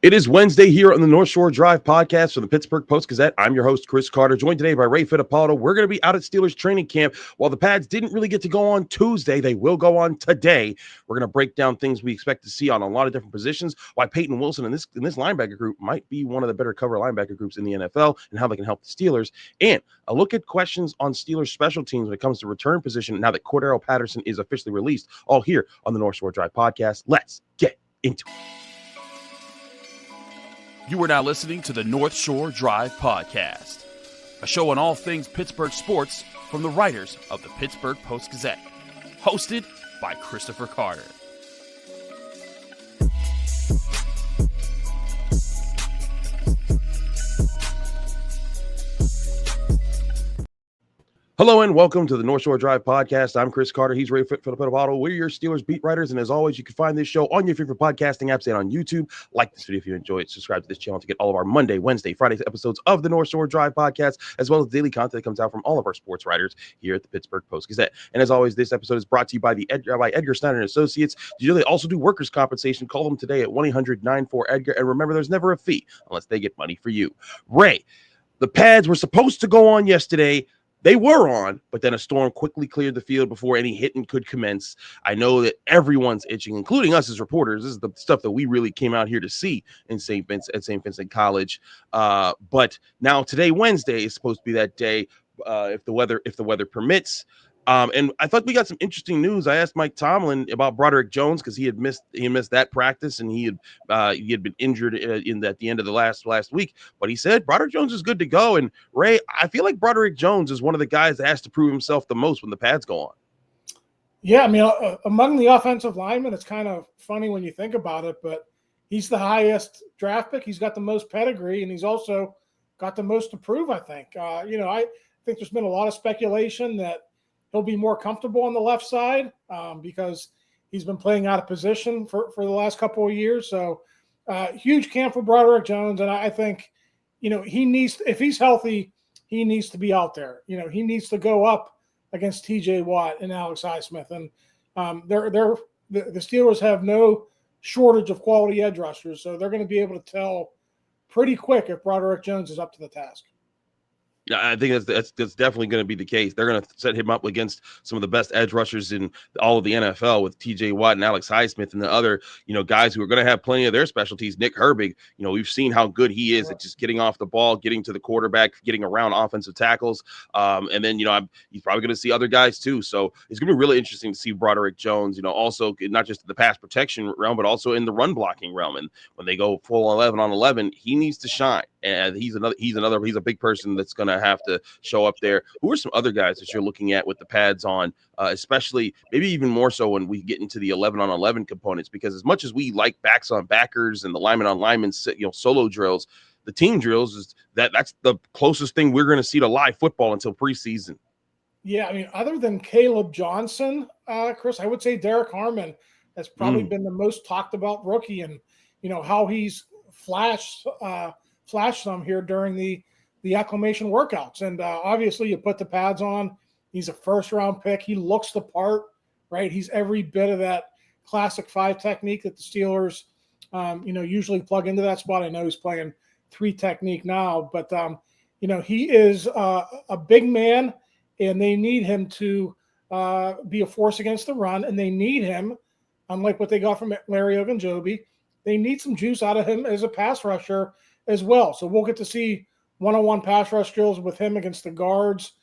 It is Wednesday here on the North Shore Drive podcast for the Pittsburgh Post-Gazette. I'm your host, Chris Carter, joined today by Ray Fittipaldo. We're going to be out at Steelers training camp. While the Pads didn't really get to go on Tuesday, they will go on today. We're going to break down things we expect to see on a lot of different positions, why Payton Wilson in this linebacker group might be one of the better cover linebacker groups in the NFL, and how they can help the Steelers, and a look at questions on Steelers special teams when it comes to return position now that Cordarrelle Patterson is officially released, all here on the North Shore Drive podcast. Let's get into it. You are now listening to the North Shore Drive Podcast, a show on all things Pittsburgh sports from the writers of the Pittsburgh Post-Gazette, hosted by Christopher Carter. Hello and welcome to the North Shore Drive podcast. I'm Chris Carter. He's Ray Fittipaldo. We're your Steelers beat writers, and as always, you can find this show on your favorite podcasting apps and on YouTube. Like this video if you enjoy it. Subscribe to this channel to get all of our Monday, Wednesday, Friday episodes of the North Shore Drive podcast, as well as daily content that comes out from all of our sports writers here at the Pittsburgh Post-Gazette. And as always, this episode is brought to you by Edgar Snyder Associates. They also do workers' compensation. Call them today at 1-800-94-EDGAR. And remember, there's never a fee unless they get money for you. Ray, the Pads were supposed to go on yesterday. They were on, but then a storm quickly cleared the field before any hitting could commence. I know that everyone's itching, including us as reporters. This is the stuff that we really came out here to see in Saint Vincent College. But now today, Wednesday, is supposed to be that day if the weather permits. And I thought we got some interesting news. I asked Mike Tomlin about Broderick Jones because he missed that practice and he had been injured at the end of the last week. But he said Broderick Jones is good to go. And Ray, I feel like Broderick Jones is one of the guys that has to prove himself the most when the Pads go on. Yeah, I mean, among the offensive linemen, it's kind of funny when you think about it, but he's the highest draft pick. He's got the most pedigree, and he's also got the most to prove, I think. I think there's been a lot of speculation that he'll be more comfortable on the left side because he's been playing out of position for the last couple of years. So huge camp for Broderick Jones. And I think, he needs, if he's healthy, he needs to be out there. He needs to go up against TJ Watt and Alex Highsmith. And the Steelers have no shortage of quality edge rushers. So they're going to be able to tell pretty quick if Broderick Jones is up to the task. I think that's definitely going to be the case. They're going to set him up against some of the best edge rushers in all of the NFL with TJ Watt and Alex Highsmith and the other, guys who are going to have plenty of their specialties. Nick Herbig, we've seen how good he is at just getting off the ball, getting to the quarterback, getting around offensive tackles. And then, he's probably going to see other guys too. So it's going to be really interesting to see Broderick Jones, also not just the pass protection realm, but also in the run blocking realm. And when they go full 11 on 11, he needs to shine. And he's a big person that's going to have to show up there. Who are some other guys that you're looking at with the Pads on, especially maybe even more so when we get into the 11 on 11 components? Because as much as we like backs on backers and the lineman on lineman, solo drills, the team drills is that's the closest thing we're going to see to live football until preseason. Yeah, I mean, other than Kaleb Johnson, Chris, I would say Derrick Harmon has probably been the most talked about rookie, and how he's flashed some here during the acclimation workouts. And obviously you put the Pads on, he's a first-round pick. He looks the part, right? He's every bit of that classic 5 technique that the Steelers, usually plug into that spot. I know he's playing 3 technique now, but, he is a big man, and they need him to be a force against the run, and they need him, unlike what they got from Larry Ogunjobi, they need some juice out of him as a pass rusher as well. So we'll get to see one-on-one pass rush drills with him against the guards,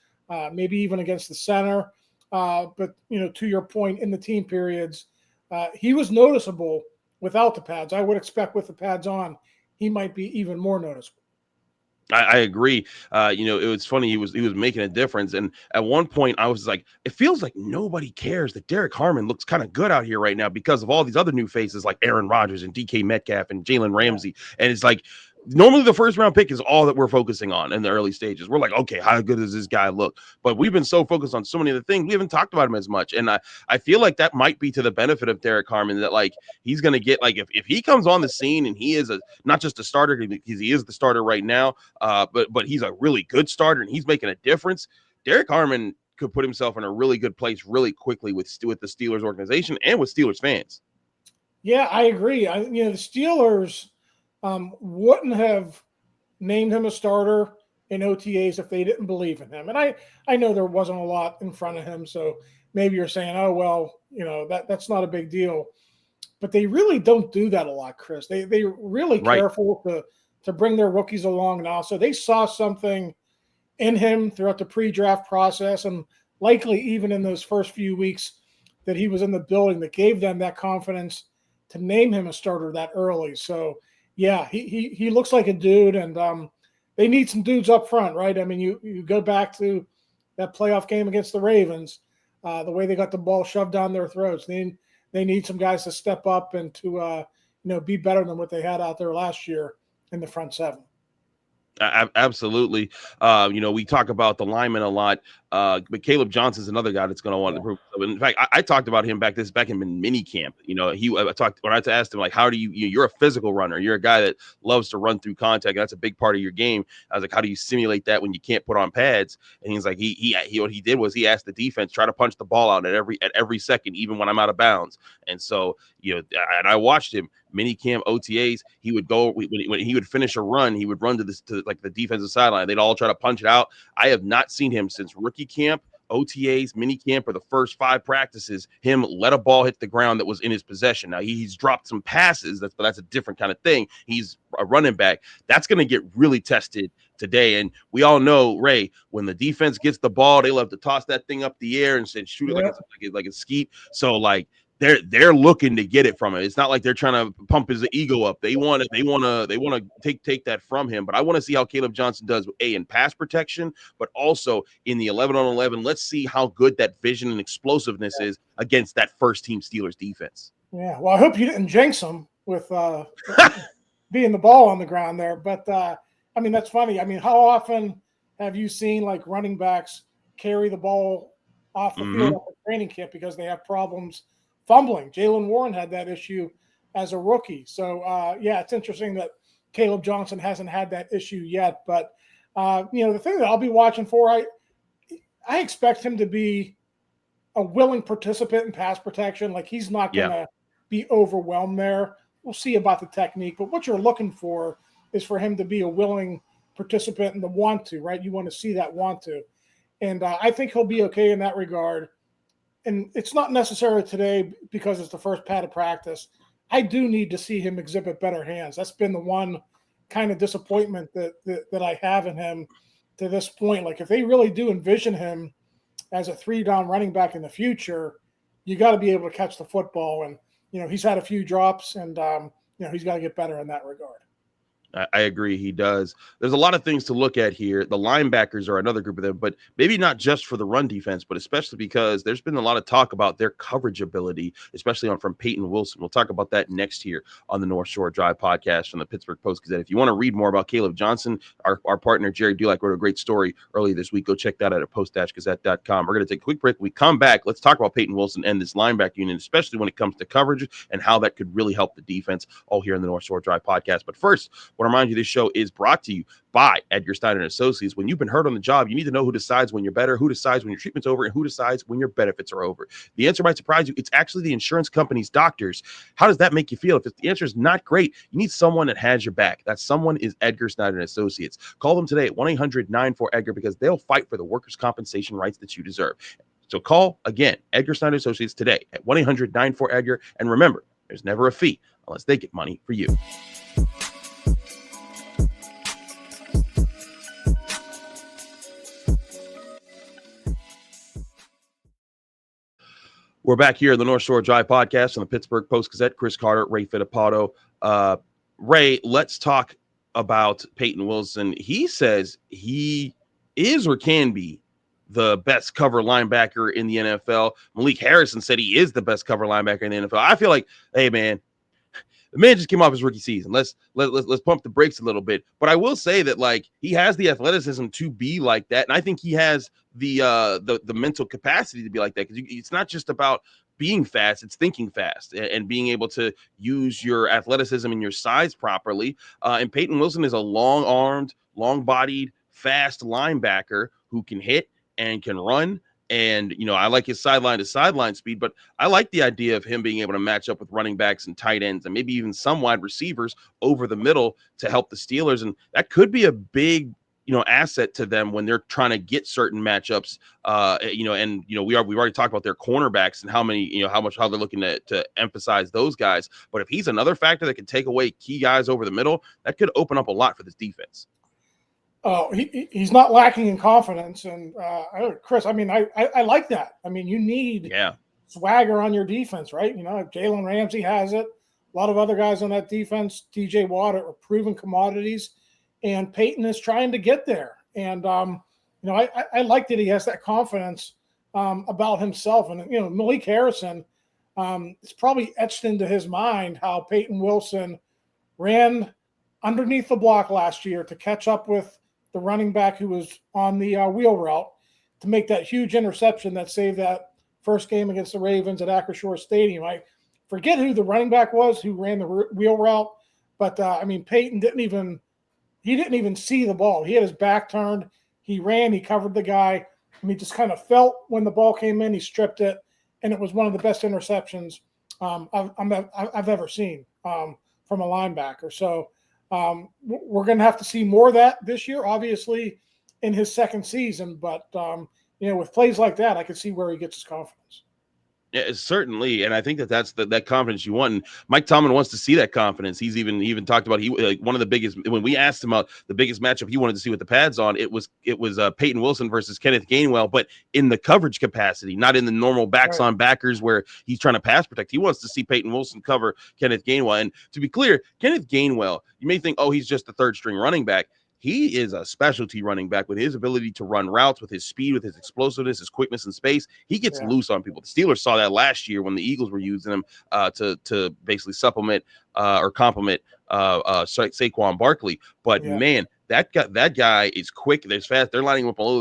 maybe even against the center. But, to your point, in the team periods, he was noticeable without the Pads. I would expect with the Pads on, he might be even more noticeable. I agree. It was funny. He was making a difference. And at one point I was like, it feels like nobody cares that Derrick Harmon looks kind of good out here right now because of all these other new faces like Aaron Rodgers and DK Metcalf and Jalen Ramsey. And it's like, normally the first round pick is all that we're focusing on in the early stages. We're like, okay, how good does this guy look? But we've been so focused on so many other things, we haven't talked about him as much. And I feel like that might be to the benefit of Derrick Harmon, that like he's going to get, like, if he comes on the scene and he is not just a starter, because he is the starter right now, but he's a really good starter and he's making a difference. Derrick Harmon could put himself in a really good place really quickly with the Steelers organization and with Steelers fans. Yeah, I agree. The Steelers, wouldn't have named him a starter in OTAs if they didn't believe in him. And I know there wasn't a lot in front of him, so maybe you're saying, oh, well, that's not a big deal. But they really don't do that a lot, Chris. They're really careful to bring their rookies along now. So they saw something in him throughout the pre-draft process, and likely even in those first few weeks that he was in the building, that gave them that confidence to name him a starter that early. So, yeah, he looks like a dude, and they need some dudes up front, right? I mean, you go back to that playoff game against the Ravens, the way they got the ball shoved down their throats. They need some guys to step up and to be better than what they had out there last year in the front seven. Absolutely. We talk about the linemen a lot, but Kaleb Johnson's another guy that's going to want to prove. In fact, I talked about him back in mini camp. I asked him, like, how do you're a physical runner. You're a guy that loves to run through contact. That's a big part of your game. I was like, how do you simulate that when you can't put on pads? And he's like, what he did was he asked the defense, try to punch the ball out at every second, even when I'm out of bounds. And so, and I watched him. Mini camp OTAs, he would go when he would finish a run, he would run to the defensive sideline. They'd all try to punch it out. I have not seen him since rookie camp, OTAs, mini camp, or the first 5 practices, him let a ball hit the ground that was in his possession. Now he's dropped some passes, but that's a different kind of thing. He's a running back. That's going to get really tested today. And we all know, Ray, when the defense gets the ball, they love to toss that thing up the air and shoot it like a skeet. So like, they're looking to get it from him. It's not like they're trying to pump his ego up. They want to take that from him. But I want to see how Kaleb Johnson does, in pass protection, but also in the 11-on-11. Let's see how good that vision and explosiveness is against that first team Steelers defense. Yeah. Well, I hope you didn't jinx them with being the ball on the ground there. But I mean, that's funny. I mean, how often have you seen like running backs carry the ball off the field at the training camp because they have problems fumbling? Jaylen Warren had that issue as a rookie. So, it's interesting that Kaleb Johnson hasn't had that issue yet. But, the thing that I'll be watching for, I expect him to be a willing participant in pass protection. Like, he's not going to be overwhelmed there. We'll see about the technique. But what you're looking for is for him to be a willing participant and the want to, right? You want to see that want to. And I think he'll be okay in that regard. And it's not necessarily today because it's the first padded practice. I do need to see him exhibit better hands. That's been the one kind of disappointment that I have in him to this point. Like, if they really do envision him as a 3-down running back in the future, you got to be able to catch the football. And, he's had a few drops, and, he's got to get better in that regard. I agree. He does. There's a lot of things to look at here. The linebackers are another group of them, but maybe not just for the run defense, but especially because there's been a lot of talk about their coverage ability, especially from Payton Wilson. We'll talk about that next here on the North Shore Drive podcast from the Pittsburgh Post-Gazette. If you want to read more about Kaleb Johnson, our partner, Jerry Dulac, wrote a great story earlier this week. Go check that out at post-gazette.com. We're going to take a quick break. When we come back, let's talk about Payton Wilson and this linebacker unit, especially when it comes to coverage and how that could really help the defense, all here in the North Shore Drive podcast. But first, I want to remind you this show is brought to you by Edgar Snyder Associates. When you've been hurt on the job, you need to know who decides when you're better, who decides when your treatment's over, and who decides when your benefits are over. The answer might surprise you. It's actually the insurance company's doctors. How does that make you feel? If the answer is not great, you need someone that has your back. That someone is Edgar Snyder Associates. Call them today at 1-800-94-EDGAR because they'll fight for the workers' compensation rights that you deserve. So call, again, Edgar Snyder Associates today at 1-800-94-EDGAR. And remember, there's never a fee unless they get money for you. We're back here in the North Shore Drive podcast on the Pittsburgh Post-Gazette. Chris Carter, Ray Fittipaldo. Ray, let's talk about Payton Wilson. He says he is or can be the best cover linebacker in the NFL. Malik Harrison said he is the best cover linebacker in the NFL. I feel like, hey, man, the man just came off his rookie season. Let's pump the brakes a little bit. But I will say that, like, he has the athleticism to be like that, and I think he has the mental capacity to be like that, because it's not just about being fast, it's thinking fast and being able to use your athleticism and your size properly. And Payton Wilson is a long-armed, long-bodied, fast linebacker who can hit and can run And, I like his sideline to sideline speed, but I like the idea of him being able to match up with running backs and tight ends and maybe even some wide receivers over the middle to help the Steelers. And that could be a big, asset to them when they're trying to get certain matchups. We've already talked about their cornerbacks and how they're looking to emphasize those guys. But if he's another factor that can take away key guys over the middle, that could open up a lot for this defense. Oh, he's not lacking in confidence. And Chris, I like that. You need swagger on your defense, right? Jalen Ramsey has it. A lot of other guys on that defense, TJ Watt, are proven commodities. And Payton is trying to get there. And, I like that he has that confidence about himself. And, Malik Harrison, it's probably etched into his mind how Payton Wilson ran underneath the block last year to catch up with the running back who was on the wheel route to make that huge interception that saved that first game against the Ravens at Acrisure Stadium. I forget who the running back was who ran the wheel route, but Payton didn't even see the ball. He had his back turned. He ran. He covered the guy. He just kind of felt when the ball came in. He stripped it, and it was one of the best interceptions I've ever seen from a linebacker. So we're going to have to see more of that this year, obviously, in his second season. But, with plays like that, I can see where he gets his confidence. Yeah, certainly, and I think that's that confidence you want. And Mike Tomlin wants to see that confidence. He's even talked about one of the biggest, when we asked him about the biggest matchup he wanted to see with the pads on. It was Payton Wilson versus Kenneth Gainwell, but in the coverage capacity, not in the normal backs on backers where he's trying to pass protect. He wants to see Payton Wilson cover Kenneth Gainwell. And to be clear, Kenneth Gainwell, you may think, oh, he's just the third string running back. He is a specialty running back with his ability to run routes, with his speed, with his explosiveness, his quickness in space. He gets loose on people. The Steelers saw that last year when the Eagles were using him to basically supplement or complement Saquon Barkley. But man, that guy is quick. They're fast. They're lining him up all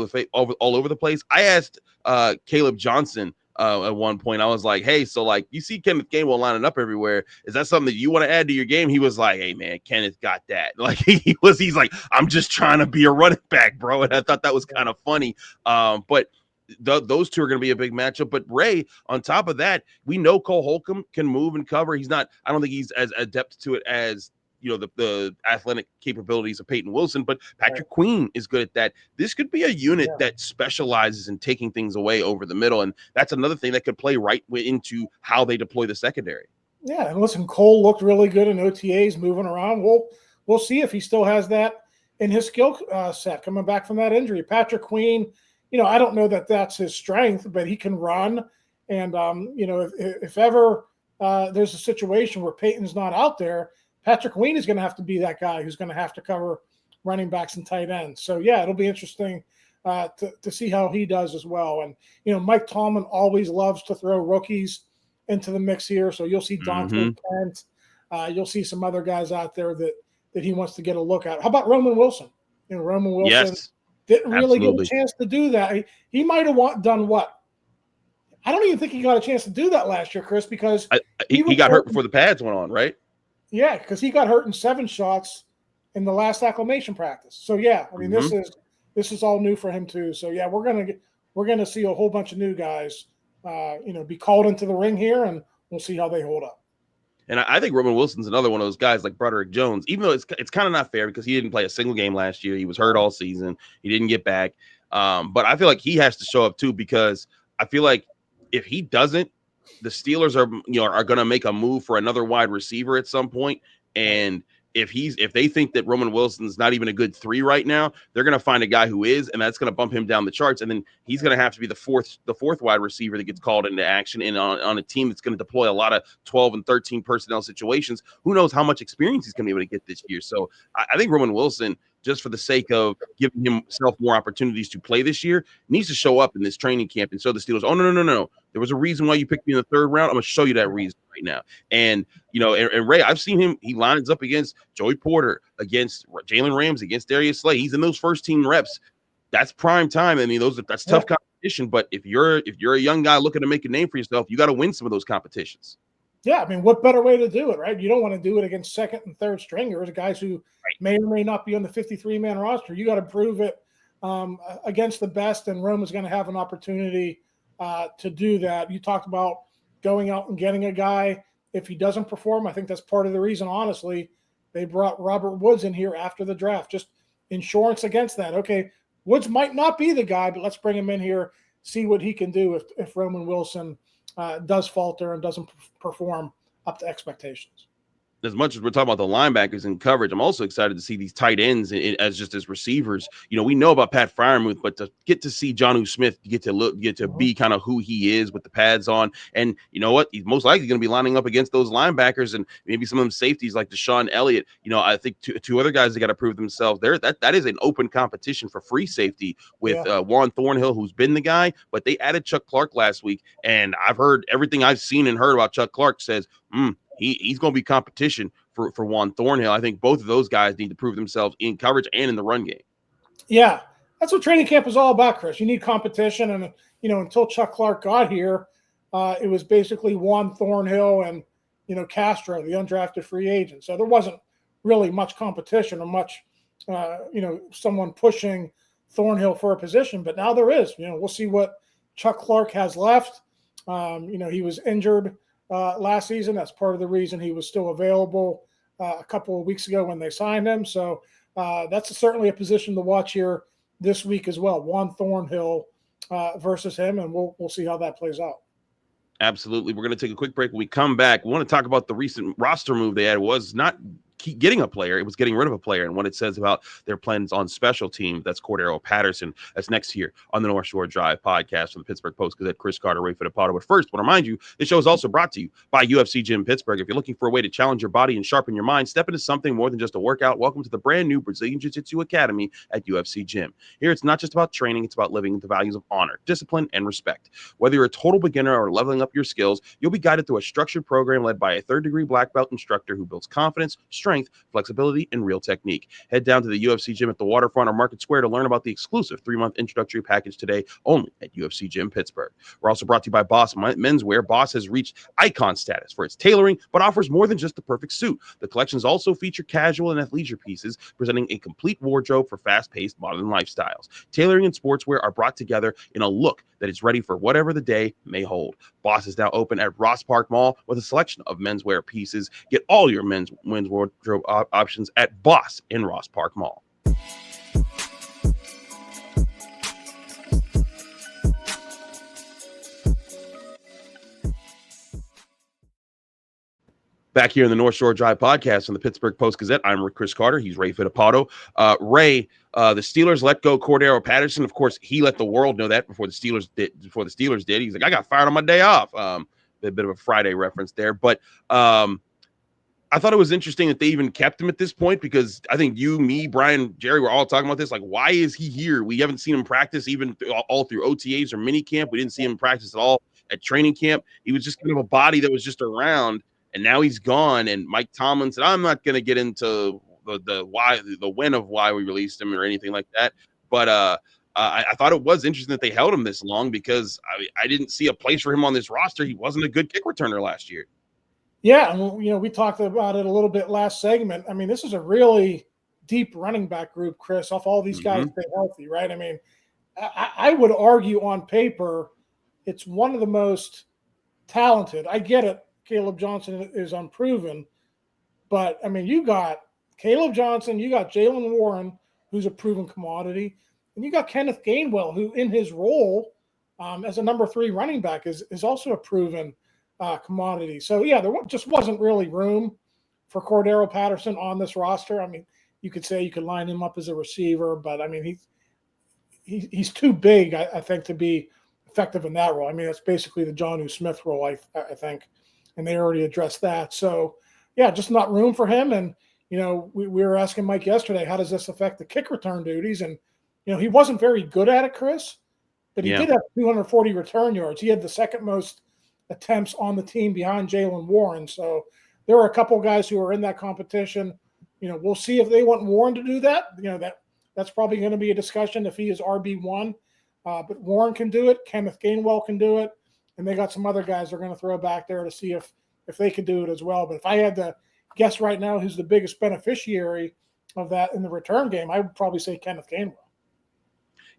over the place. I asked Kaleb Johnson at one point. I was like, hey, so like you see Kenneth Gainwell lining up everywhere. Is that something that you want to add to your game? He was like, hey man, Kenneth got that. Like he's like, I'm just trying to be a running back, bro. And I thought that was kind of funny. But those two are going to be a big matchup. But Ray, on top of that, we know Cole Holcomb can move and cover. I don't think he's as adept to it as the athletic capabilities of Payton Wilson, but Patrick Queen is good at that. This could be a unit that specializes in taking things away over the middle, and that's another thing that could play right into how they deploy the secondary. Yeah, and listen, Cole looked really good in OTAs, moving around. We'll see if he still has that in his skill set coming back from that injury. Patrick Queen, I don't know that that's his strength, but he can run, and if ever there's a situation where Payton's not out there, Patrick Queen is going to have to be that guy who's going to have to cover running backs and tight ends. So, yeah, it'll be interesting to see how he does as well. And, Mike Tomlin always loves to throw rookies into the mix here. So you'll see Dante Kent. You'll see some other guys out there that he wants to get a look at. How about Roman Wilson? Roman Wilson didn't really get a chance to do that. He might have done what? I don't even think he got a chance to do that last year, Chris, because he got hurt before the pads went on, right? Yeah, because he got hurt in 7 shots in the last acclimation practice. So yeah, this is all new for him too. So yeah, we're gonna see a whole bunch of new guys, be called into the ring here, and we'll see how they hold up. And I think Roman Wilson's another one of those guys like Broderick Jones, even though it's kind of not fair because he didn't play a single game last year. He was hurt all season. He didn't get back. But I feel like he has to show up too, because I feel like if he doesn't, the Steelers are going to make a move for another wide receiver at some point. And if they think that Roman Wilson's not even a good 3 right now, they're going to find a guy who is, and that's going to bump him down the charts. And then he's going to have to be the fourth wide receiver that gets called into action. And on a team that's going to deploy a lot of 12 and 13 personnel situations, who knows how much experience he's going to be able to get this year. So I think Roman Wilson, just for the sake of giving himself more opportunities to play this year, needs to show up in this training camp and show the Steelers, oh, no. There was a reason why you picked me in the 3rd round. I'm going to show you that reason right now. And, and Ray, I've seen him. He lines up against Joey Porter, against Jalen Ramsey, against Darius Slay. He's in those first team reps. That's prime time. I mean, that's tough competition. But if you're a young guy looking to make a name for yourself, you got to win some of those competitions. Yeah, I mean, what better way to do it, right? You don't want to do it against 2nd and 3rd stringers, guys who may or may not be on the 53-man roster. You got to prove it against the best, and Rome is going to have an opportunity to do that. You talked about going out and getting a guy. If he doesn't perform, I think that's part of the reason, honestly, they brought Robert Woods in here after the draft. Just insurance against that. Okay, Woods might not be the guy, but let's bring him in here, see what he can do if Roman Wilson does falter and doesn't perform up to expectations. As much as we're talking about the linebackers and coverage, I'm also excited to see these tight ends as receivers. We know about Pat Freiermuth, but to get to see Jonnu Smith, get to be kind of who he is with the pads on. And you know what? He's most likely going to be lining up against those linebackers and maybe some of them safeties like Deshaun Elliott. I think two other guys that got to prove themselves there. That is an open competition for free safety with Juan Thornhill, who's been the guy, but they added Chuck Clark last week. And I've heard everything I've seen and heard about Chuck Clark says, he's going to be competition for Juan Thornhill. I think both of those guys need to prove themselves in coverage and in the run game. Yeah, that's what training camp is all about, Chris. You need competition. And, until Chuck Clark got here, it was basically Juan Thornhill and, Castro, the undrafted free agent. So there wasn't really much competition or much, someone pushing Thornhill for a position. But now there is. We'll see what Chuck Clark has left. He was injured last season. That's part of the reason he was still available a couple of weeks ago when they signed him. So that's certainly a position to watch here this week as well. Juan Thornhill versus him, and we'll see how that plays out. Absolutely. We're going to take a quick break. When we come back, we want to talk about the recent roster move they had. It was not getting a player, it was getting rid of a player, and what it says about their plans on special team. That's Cordarrelle Patterson. That's next here on the North Shore Drive podcast from the Pittsburgh Post-Gazette. Chris Carter, Ray Fittipaldo. But first, I want to remind you, this show is also brought to you by UFC Gym Pittsburgh. If you're looking for a way to challenge your body and sharpen your mind, step into something more than just a workout, welcome to the brand new Brazilian Jiu-Jitsu Academy at UFC Gym. Here, it's not just about training, it's about living the values of honor, discipline, and respect. Whether you're a total beginner or leveling up your skills, you'll be guided through a structured program led by a third-degree black belt instructor who builds confidence, strength, flexibility, and real technique. Head down to the UFC Gym at the Waterfront or Market Square to learn about the exclusive 3-month introductory package today, only at UFC Gym Pittsburgh. We're also brought to you by Boss Menswear. Boss has reached icon status for its tailoring, but offers more than just the perfect suit. The collections also feature casual and athleisure pieces, presenting a complete wardrobe for fast-paced modern lifestyles. Tailoring and sportswear are brought together in a look that is ready for whatever the day may hold. Boss is now open at Ross Park Mall with a selection of menswear pieces. Get all your men's wardrobe options at Boss in Ross Park Mall. Back here in the North Shore Drive podcast on the Pittsburgh Post-Gazette, I'm Chris Carter. He's Ray Fittipaldo. Ray, the Steelers let go Cordarrelle Patterson. Of course, he let the world know that before the Steelers did. He's like, I got fired on my day off. A bit of a Friday reference there. But I thought it was interesting that they even kept him at this point, because I think you, me, Brian, Jerry, we're all talking about this. Like, why is he here? We haven't seen him practice even all through OTAs or mini camp. We didn't see him practice at all at training camp. He was just kind of a body that was just around. And now he's gone, and Mike Tomlin said, I'm not going to get into the when of why we released him or anything like that. But I thought it was interesting that they held him this long, because I didn't see a place for him on this roster. He wasn't a good kick returner last year. Yeah, and we talked about it a little bit last segment. I mean, this is a really deep running back group, Chris, off all these guys stay healthy, right? I mean, I would argue on paper it's one of the most talented. I get it. Kaleb Johnson is unproven, but I mean, you got Kaleb Johnson, you got Jaylen Warren, who's a proven commodity, and you got Kenneth Gainwell, who in his role as a number 3 running back is also a proven commodity. So yeah, there just wasn't really room for Cordarrelle Patterson on this roster. I mean, you could say you could line him up as a receiver, but I mean, he's too big, I think, to be effective in that role. I mean, that's basically the Jonnu Smith role, I think. And they already addressed that. So, yeah, just not room for him. And, we were asking Mike yesterday, how does this affect the kick return duties? And, he wasn't very good at it, Chris, but he did have 240 return yards. He had the second most attempts on the team behind Jaylen Warren. So there are a couple guys who are in that competition. We'll see if they want Warren to do that. That's probably going to be a discussion if he is RB1. But Warren can do it. Kenneth Gainwell can do it. And they got some other guys they're going to throw back there to see if they could do it as well. But if I had to guess right now who's the biggest beneficiary of that in the return game, I would probably say Kenneth Gainwell.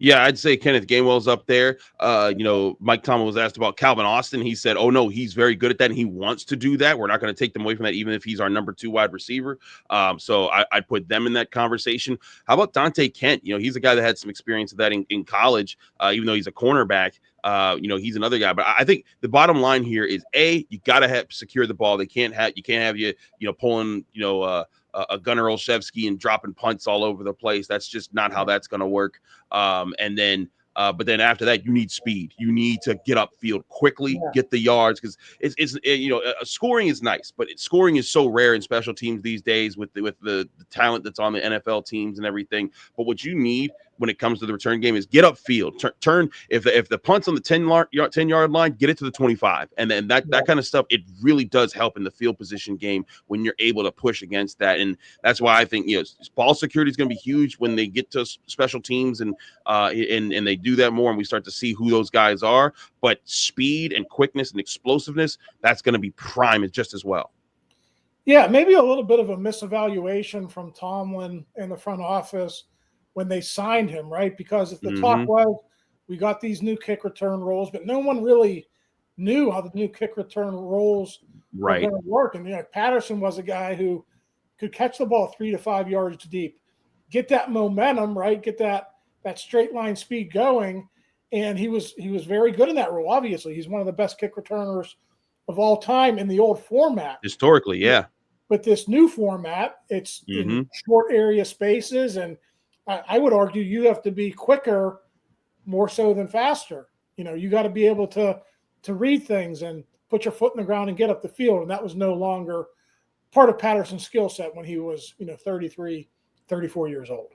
Yeah, I'd say Kenneth Gainwell's up there. Mike Tomlin was asked about Calvin Austin. He said, "Oh no, he's very good at that, and he wants to do that. We're not going to take them away from that, even if he's our number 2 wide receiver." So I'd put them in that conversation. How about Dante Kent? He's a guy that had some experience with that in college, even though he's a cornerback. He's another guy. But I think the bottom line here is you got to have secure the ball. You can't have you pulling a Gunnar Olszewski and dropping punts all over the place. That's just not how that's going to work. But then after that, you need speed. You need to get upfield quickly, get the yards, because scoring is nice, but scoring is so rare in special teams these days with the talent that's on the NFL teams and everything. But what you need when it comes to the return game is get upfield. Turn if the punt's on the 10-yard line, get it to the 25, and then that kind of stuff. It really does help in the field position game when you're able to push against that, and that's why I think ball security is going to be huge when they get to special teams and they do that more, and we start to see who those guys are. But speed and quickness and explosiveness, that's going to be prime just as well. Yeah, maybe a little bit of a misevaluation from Tomlin in the front office when they signed him, right? Because if the talk was, we got these new kick return rules, but no one really knew how the new kick return rules were going to work. And Patterson was a guy who could catch the ball 3 to 5 yards deep, get that momentum, right? Get that straight line speed going. And he was very good in that role. Obviously, he's one of the best kick returners of all time in the old format. Historically, yeah. But this new format, it's in short area spaces, and I would argue you have to be quicker more so than faster. You got to be able to read things and put your foot in the ground and get up the field. And that was no longer part of Patterson's skill set when he was, 33, 34 years old.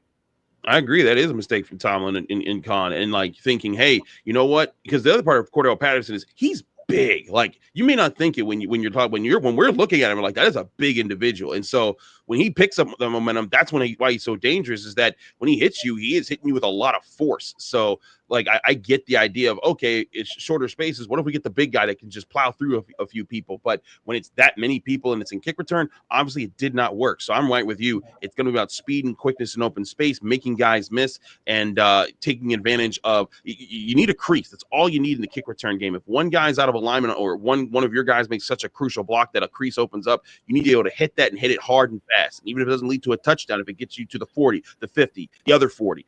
I agree. That is a mistake from Tomlin in Con, and thinking, hey, you know what? Because the other part of Cordarrelle Patterson is he's big. Like, you may not think it when we're looking at him, like, that is a big individual. And so when he picks up the momentum, that's why he's so dangerous, is that when he hits you, he is hitting you with a lot of force. So I get the idea of, okay, it's shorter spaces. What if we get the big guy that can just plow through a few people? But when it's that many people and it's in kick return, obviously it did not work. So I'm right with you. It's going to be about speed and quickness in open space, making guys miss, and taking advantage of. You need a crease. That's all you need in the kick return game. If one guy's out of alignment, or one of your guys makes such a crucial block that a crease opens up, you need to be able to hit that and hit it hard and fast. And even if it doesn't lead to a touchdown, if it gets you to the 40, the 50, the other 40,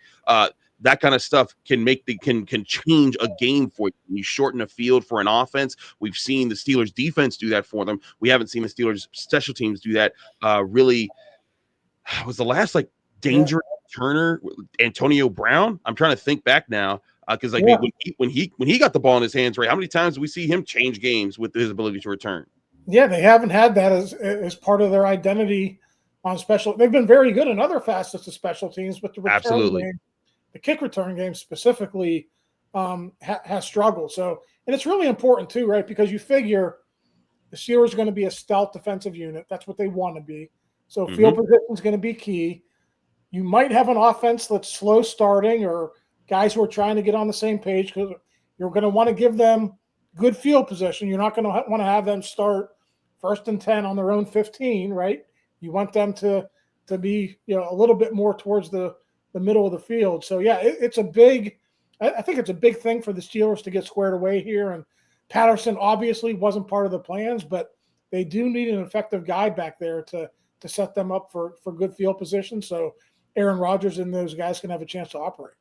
that kind of stuff can change a game for you. When you shorten a field for an offense, we've seen the Steelers defense do that for them. We haven't seen the Steelers special teams do that. Really, was the last dangerous returner Antonio Brown? I'm trying to think back now, because when he got the ball in his hands, right? How many times do we see him change games with his ability to return? Yeah, they haven't had that as part of their identity on special. They've been very good in other facets of special teams, but the return game, the kick return game specifically, has struggled. So, and it's really important too, right? Because you figure the Steelers are going to be a stealth defensive unit. That's what they want to be. So field position is going to be key. You might have an offense that's slow starting, or guys who are trying to get on the same page, because you're going to want to give them good field position. You're not going to want to have them start 1st and 10 on their own 15, right? You want them to be a little bit more towards the middle of the field. So yeah, I think it's a big thing for the Steelers to get squared away here. And Patterson obviously wasn't part of the plans, but they do need an effective guy back there to set them up for good field position, so Aaron Rodgers and those guys can have a chance to operate.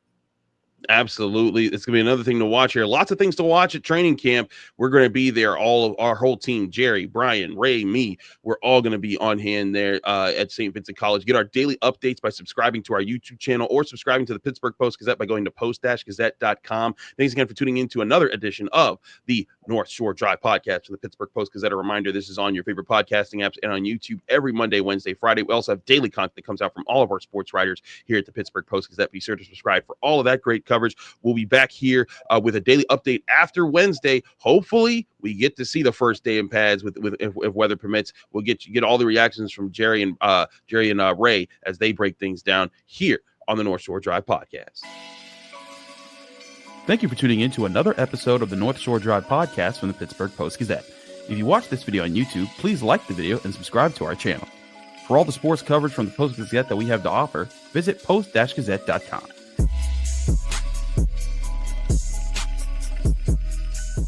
Absolutely. It's going to be another thing to watch here. Lots of things to watch at training camp. We're going to be there. All of our whole team, Jerry, Brian, Ray, me, we're all going to be on hand there at Saint Vincent College. Get our daily updates by subscribing to our YouTube channel, or subscribing to the Pittsburgh Post-Gazette by going to post-gazette.com. Thanks again for tuning in to another edition of the North Shore Drive podcast from the Pittsburgh Post-Gazette. A reminder, this is on your favorite podcasting apps and on YouTube every Monday, Wednesday, Friday. We also have daily content that comes out from all of our sports writers here at the Pittsburgh Post-Gazette. Be sure to subscribe for all of that great coverage. We'll be back here with a daily update after Wednesday. Hopefully, we get to see the first day in pads if weather permits. We'll get all the reactions from Jerry and Ray as they break things down here on the North Shore Drive podcast. Thank you for tuning in to another episode of the North Shore Drive podcast from the Pittsburgh Post-Gazette. If you watch this video on YouTube, please like the video and subscribe to our channel. For all the sports coverage from the Post-Gazette that we have to offer, visit post-gazette.com.